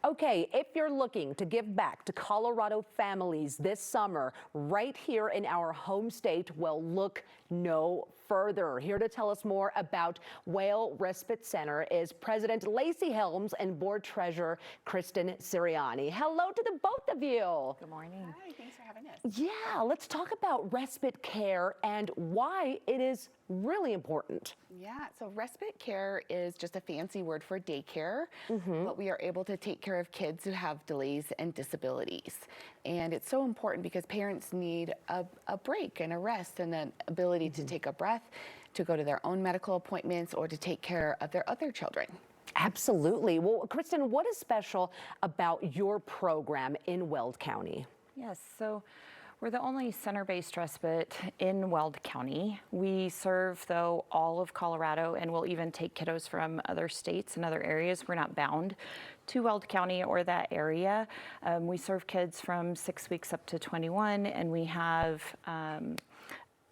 Okay, if you're looking to give back to Colorado families this summer, right here in our home state, well, look no further. Here to tell us more about Whale Respite Center is President Lacey Helms and Board Treasurer Kristen Sirianni. Hello to the both of you. Good morning. Hi, thanks for having us. Yeah, let's talk about respite care and why it is really important. Yeah, so respite care is just a fancy word for daycare, but we are able to take care of kids who have delays and disabilities. And it's so important because parents need a break and a rest and an ability to take a breath, to go to their own medical appointments, or to take care of their other children. Absolutely. Well, Kristen, what is special about your program in Weld County? Yes, so we're the only center-based respite in Weld County. We serve, though, all of Colorado, and we'll even take kiddos from other states and other areas. We're not bound to Weld County or that area. We serve kids from 6 weeks up to 21, and we have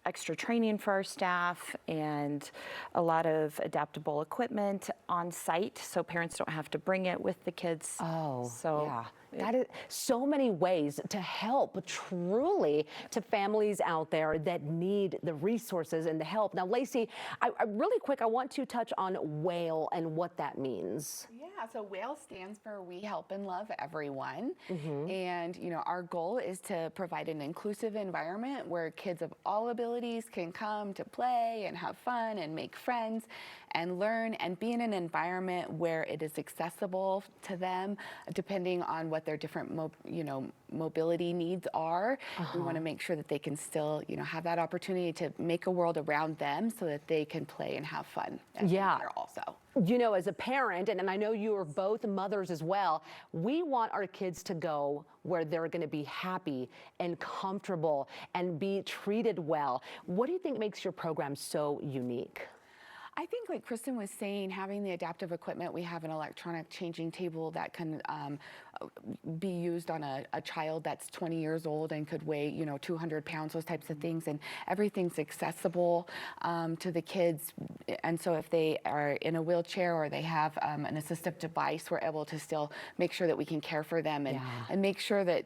extra training for our staff and a lot of adaptable equipment on site so parents don't have to bring it with the kids. Oh, so yeah. That is so many ways to help truly to families out there that need the resources and the help. Now, Lacey, I really quick, I want to touch on WHALE and what that means. Yeah, so WHALE stands for We Help and Love Everyone. And, you know, our goal is to provide an inclusive environment where kids of all abilities can come to play and have fun and make friends and learn and be in an environment where it is accessible to them depending on what their different mobility needs are. We want to make sure that they can still, have that opportunity to make a world around them so that they can play and have fun. Yeah. Also. As a parent, and I know you are both mothers as well, we want our kids to go where they're going to be happy and comfortable and be treated well. What do you think makes your program so unique? I think, like Kristen was saying, having the adaptive equipment, we have an electronic changing table that can be used on a child that's 20 years old and could weigh, 200 pounds, those types of things, and everything's accessible to the kids. And so if they are in a wheelchair or they have an assistive device, we're able to still make sure that we can care for them and make sure that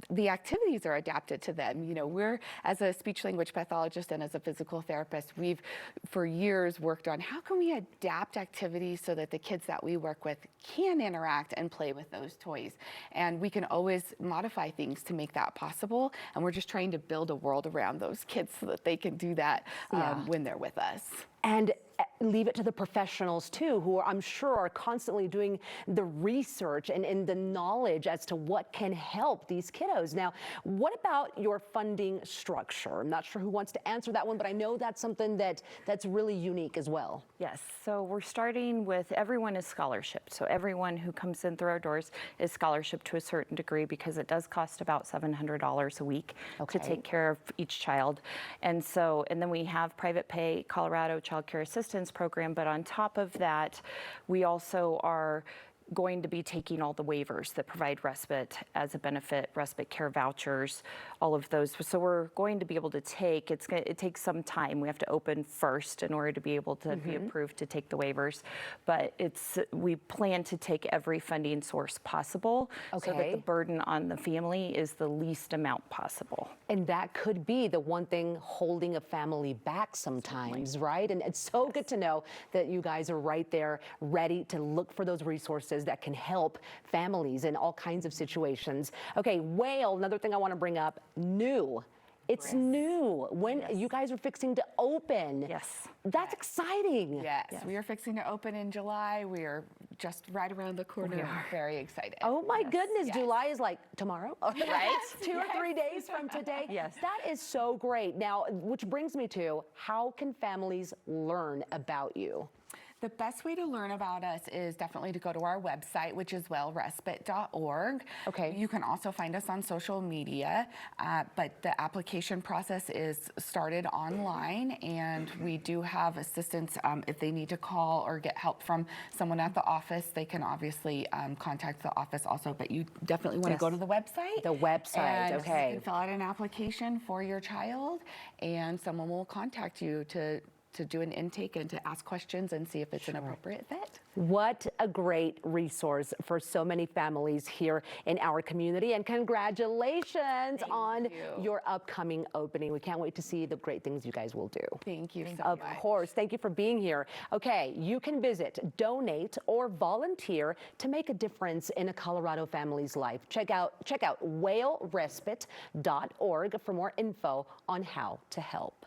the activities are adapted to them. We're, as a speech language pathologist and as a physical therapist, we've for years worked on how can we adapt activities so that the kids that we work with can interact and play with those toys. And we can always modify things to make that possible. And we're just trying to build a world around those kids so that they can do that when they're with us. And leave it to the professionals too, who I'm sure are constantly doing the research and the knowledge as to what can help these kiddos. Now, what about your funding structure? I'm not sure who wants to answer that one, but I know that's something that's really unique as well. Yes, so we're starting with everyone is scholarship. So everyone who comes in through our doors is scholarship to a certain degree because it does cost about $700 a week to take care of each child. And then we have private pay Colorado Child Care Assistance Program, but on top of that, we also are going to be taking all the waivers that provide respite as a benefit, respite care vouchers, all of those. So we're going to be able to take, it takes some time. We have to open first in order to be able to be approved to take the waivers. But we plan to take every funding source possible so that the burden on the family is the least amount possible. And that could be the one thing holding a family back sometimes, right? And it's so good to know that you guys are right there ready to look for those resources that can help families in all kinds of situations. Okay, WHALE, another thing I want to bring up, new. It's new. When you guys are fixing to open. Yes. That's exciting. Yes, we are fixing to open in July. We are just right around the corner. We are. Very excited. Oh my goodness, July is like tomorrow, right? 2 or 3 days from today. Yes. That is so great. Now, which brings me to, how can families learn about you? The best way to learn about us is definitely to go to our website, which is whalerespite.org. Okay. You can also find us on social media, but the application process is started online, and we do have assistance if they need to call or get help from someone at the office. They can obviously contact the office also, but you definitely want to go to the website. The website, and okay. you can fill out an application for your child, and someone will contact you to do an intake and to ask questions and see if it's an appropriate fit. What a great resource for so many families here in our community. And congratulations on your upcoming opening. We can't wait to see the great things you guys will do. Thank you so much. Of course. Thank you for being here. Okay, you can visit, donate, or volunteer to make a difference in a Colorado family's life. Check out whalerespite.org for more info on how to help.